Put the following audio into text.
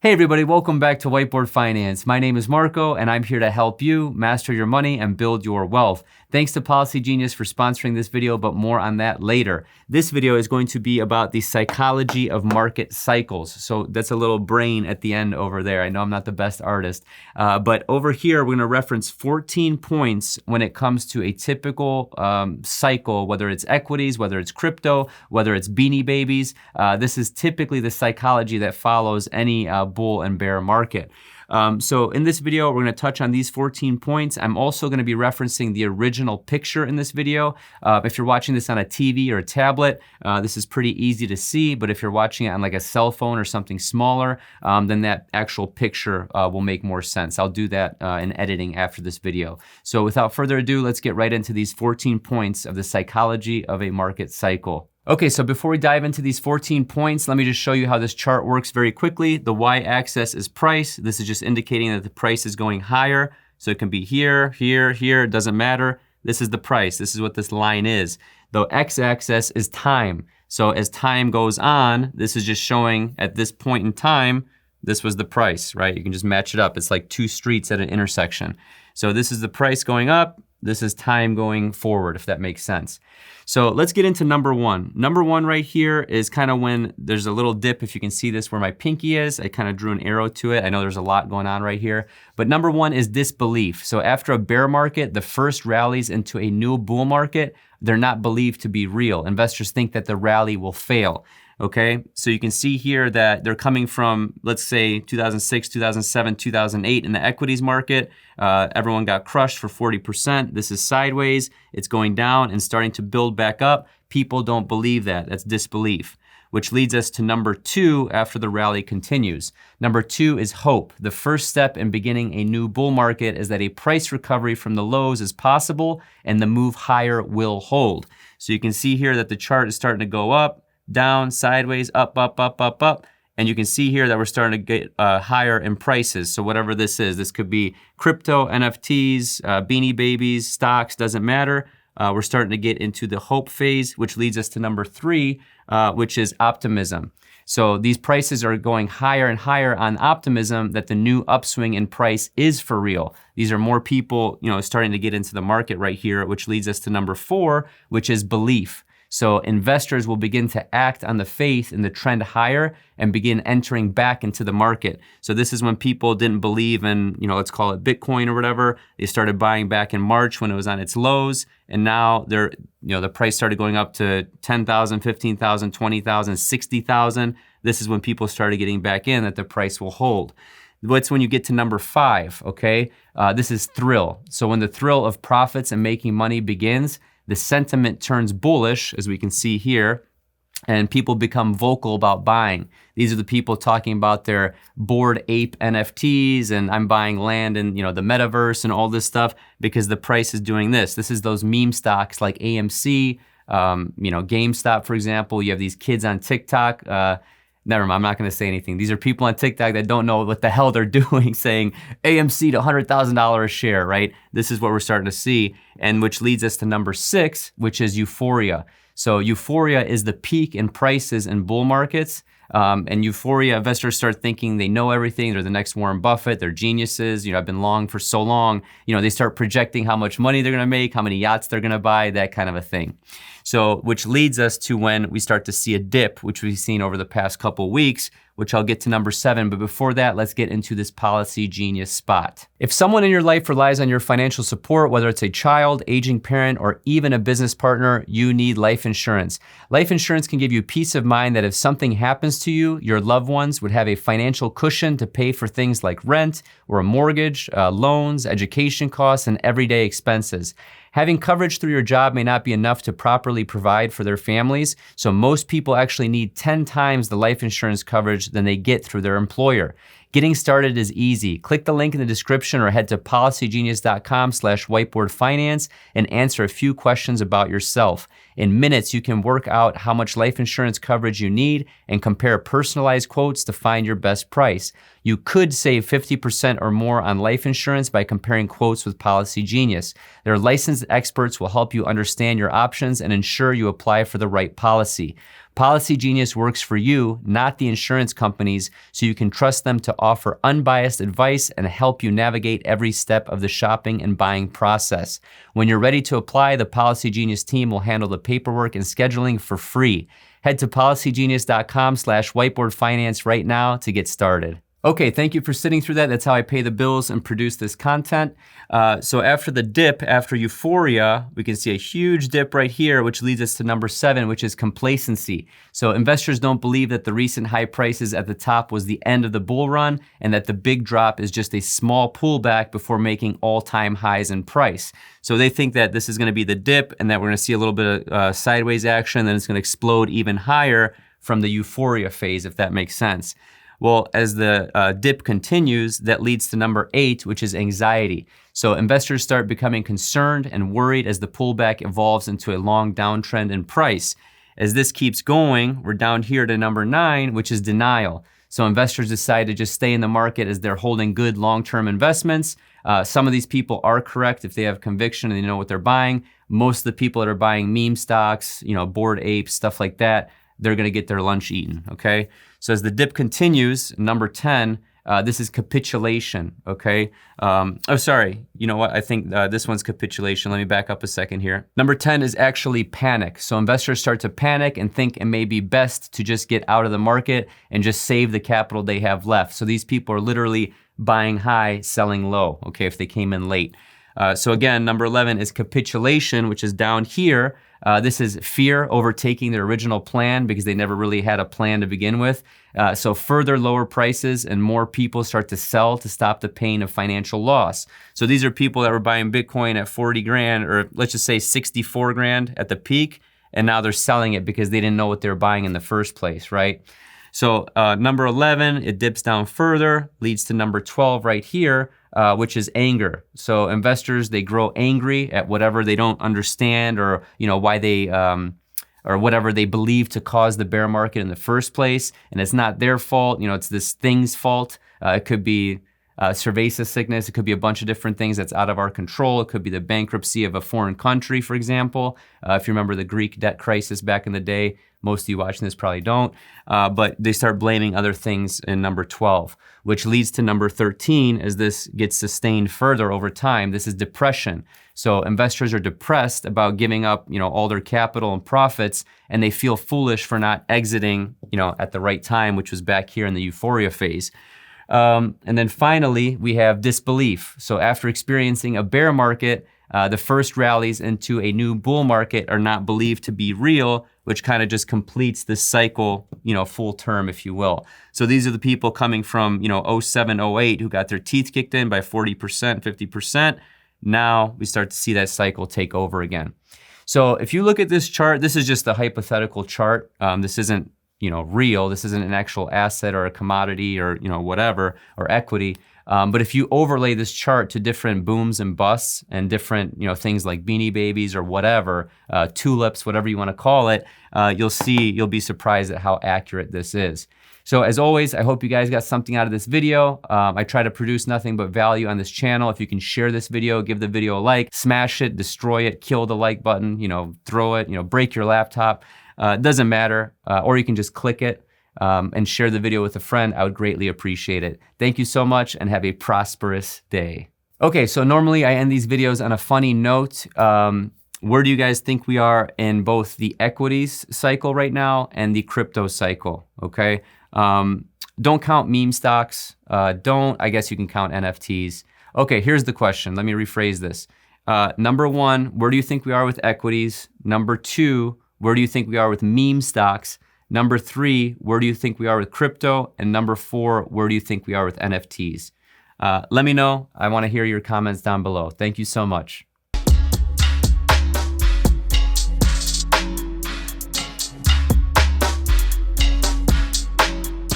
Hey everybody, welcome back to Whiteboard Finance. My name is Marco and I'm here to help you master your money and build your wealth. Thanks to Policy Genius for sponsoring this video, but more on that later. This video is going to be about the psychology of market cycles. So that's a little brain at the end over there. I know I'm not the best artist, but over here we're gonna reference 14 points when it comes to a typical cycle, whether it's equities, whether it's crypto, whether it's Beanie Babies. This is typically the psychology that follows any bull and bear market. So in this video, we're gonna touch on these 14 points. I'm also gonna be referencing the original picture in this video. If you're watching this on a TV or a tablet, this is pretty easy to see, but if you're watching it on like a cell phone or something smaller, then that actual picture will make more sense. I'll do that in editing after this video. So without further ado, let's get right into these 14 points of the psychology of a market cycle. Okay, so before we dive into these 14 points, let me just show you how this chart works very quickly. The y-axis is price. This is just indicating that the price is going higher. So it can be here, here, here, it doesn't matter. This is the price. This is what this line is. The x-axis is time. So as time goes on, this is just showing at this point in time, this was the price, right? You can just match it up. It's like two streets at an intersection. So this is the price going up. This is time going forward, if that makes sense. So let's get into number one. Number one right here is kind of when there's a little dip, if you can see this where my pinky is. I kind of drew an arrow to it. I know there's a lot going on right here. But number one is disbelief. So after a bear market, the first rallies into a new bull market, they're not believed to be real. Investors think that the rally will fail. Okay, so you can see here that they're coming from, let's say 2006, 2007, 2008 in the equities market. Everyone got crushed for 40%. This is sideways, it's going down and starting to build back up. People don't believe that, that's disbelief. Which leads us to number two after the rally continues. Number two is hope. The first step in beginning a new bull market is that a price recovery from the lows is possible and the move higher will hold. So you can see here that the chart is starting to go up, down, sideways, up, up, up, up, up. And you can see here that we're starting to get higher in prices. So whatever this is, this could be crypto, NFTs, Beanie Babies, stocks, doesn't matter. We're starting to get into the hope phase, which leads us to number three, which is optimism. So these prices are going higher and higher on optimism that the new upswing in price is for real. These are more people, starting to get into the market right here, which leads us to number four, which is belief. So investors will begin to act on the faith in the trend higher and begin entering back into the market. So this is when people didn't believe in, let's call it Bitcoin or whatever. They started buying back in March when it was on its lows. And now the price started going up to 10,000, 15,000, 20,000, 60,000. This is when people started getting back in that the price will hold. What's when you get to number five, okay? This is thrill. So when the thrill of profits and making money begins, the sentiment turns bullish, as we can see here, and people become vocal about buying. These are the people talking about their Bored Ape NFTs and I'm buying land in the metaverse and all this stuff because the price is doing this. This is those meme stocks like AMC, GameStop, for example. You have these kids on TikTok. Never mind, I'm not gonna say anything. These are people on TikTok that don't know what the hell they're doing saying AMC to $100,000 a share, right? This is what we're starting to see, and which leads us to number six, which is euphoria. So euphoria is the peak in prices in bull markets. And euphoria, investors start thinking they know everything. They're the next Warren Buffett, they're geniuses. I've been long for so long. They start projecting how much money they're gonna make, how many yachts they're gonna buy, that kind of a thing. So, which leads us to when we start to see a dip, which we've seen over the past couple weeks, which I'll get to number seven. But before that, let's get into this Policy Genius spot. If someone in your life relies on your financial support, whether it's a child, aging parent, or even a business partner, you need life insurance. Life insurance can give you peace of mind that if something happens to you, your loved ones would have a financial cushion to pay for things like rent or a mortgage, loans, education costs, and everyday expenses. Having coverage through your job may not be enough to properly provide for their families, so most people actually need 10 times the life insurance coverage than they get through their employer. Getting started is easy. Click the link in the description or head to policygenius.com/whiteboardfinance and answer a few questions about yourself. In minutes, you can work out how much life insurance coverage you need and compare personalized quotes to find your best price. You could save 50% or more on life insurance by comparing quotes with Policy Genius. Their licensed experts will help you understand your options and ensure you apply for the right policy. Policy Genius works for you, not the insurance companies, so you can trust them to offer unbiased advice and help you navigate every step of the shopping and buying process. When you're ready to apply, the Policy Genius team will handle the paperwork and scheduling for free. Head to policygenius.com/whiteboardfinance right now to get started. Okay, thank you for sitting through that. That's how I pay the bills and produce this content. So after the dip, after euphoria, we can see a huge dip right here, which leads us to number 7, which is complacency. So investors don't believe that the recent high prices at the top was the end of the bull run and that the big drop is just a small pullback before making all-time highs in price. So they think that this is gonna be the dip and that we're gonna see a little bit of sideways action, then it's gonna explode even higher from the euphoria phase, if that makes sense. Well, as the dip continues, that leads to number 8, which is anxiety. So investors start becoming concerned and worried as the pullback evolves into a long downtrend in price. As this keeps going, we're down here to number 9, which is denial. So investors decide to just stay in the market as they're holding good long-term investments. Some of these people are correct if they have conviction and they know what they're buying. Most of the people that are buying meme stocks, Bored Apes, stuff like that, they're gonna get their lunch eaten, okay? So as the dip continues, number 10, this is capitulation, okay? You know what, I think this one's capitulation. Let me back up a second here. Number 10 is actually panic. So investors start to panic and think it may be best to just get out of the market and just save the capital they have left. So these people are literally buying high, selling low, okay, if they came in late. So again, number 11 is capitulation, which is down here. This is fear overtaking their original plan because they never really had a plan to begin with. So further lower prices and more people start to sell to stop the pain of financial loss. So these are people that were buying Bitcoin at 40 grand, or let's just say 64 grand at the peak, and now they're selling it because they didn't know what they were buying in the first place, right? So number 11, it dips down further, leads to number 12 right here, which is anger. So investors, they grow angry at whatever they don't understand, or why they, or whatever they believe to cause the bear market in the first place. And it's not their fault, it's this thing's fault. It could be cerveza sickness. It could be a bunch of different things that's out of our control. It could be the bankruptcy of a foreign country, for example. If you remember the Greek debt crisis back in the day, most of you watching this probably don't, but they start blaming other things in number 12, which leads to number 13 as this gets sustained further over time. This is depression. So investors are depressed about giving up, all their capital and profits, and they feel foolish for not exiting, at the right time, which was back here in the euphoria phase. And then finally, we have disbelief. So after experiencing a bear market, the first rallies into a new bull market are not believed to be real, which kind of just completes this cycle, full term, if you will. So these are the people coming from, 07, 08 who got their teeth kicked in by 40%, 50%. Now we start to see that cycle take over again. So if you look at this chart, this is just a hypothetical chart. This isn't, real. This isn't an actual asset or a commodity or, whatever, or equity. But if you overlay this chart to different booms and busts and different, things like Beanie Babies or whatever, tulips, whatever you want to call it, you'll be surprised at how accurate this is. So as always, I hope you guys got something out of this video. I try to produce nothing but value on this channel. If you can share this video, give the video a like, smash it, destroy it, kill the like button, throw it, break your laptop. It doesn't matter, or you can just click it and share the video with a friend. I would greatly appreciate it. Thank you so much and have a prosperous day. Okay, so normally I end these videos on a funny note. Where do you guys think we are in both the equities cycle right now and the crypto cycle, okay? Don't count meme stocks. I guess you can count NFTs. Okay, here's the question. Let me rephrase this. Number 1, where do you think we are with equities? Number 2, where do you think we are with meme stocks? Number 3, where do you think we are with crypto? And number 4, where do you think we are with NFTs? Let me know. I want to hear your comments down below. Thank you so much.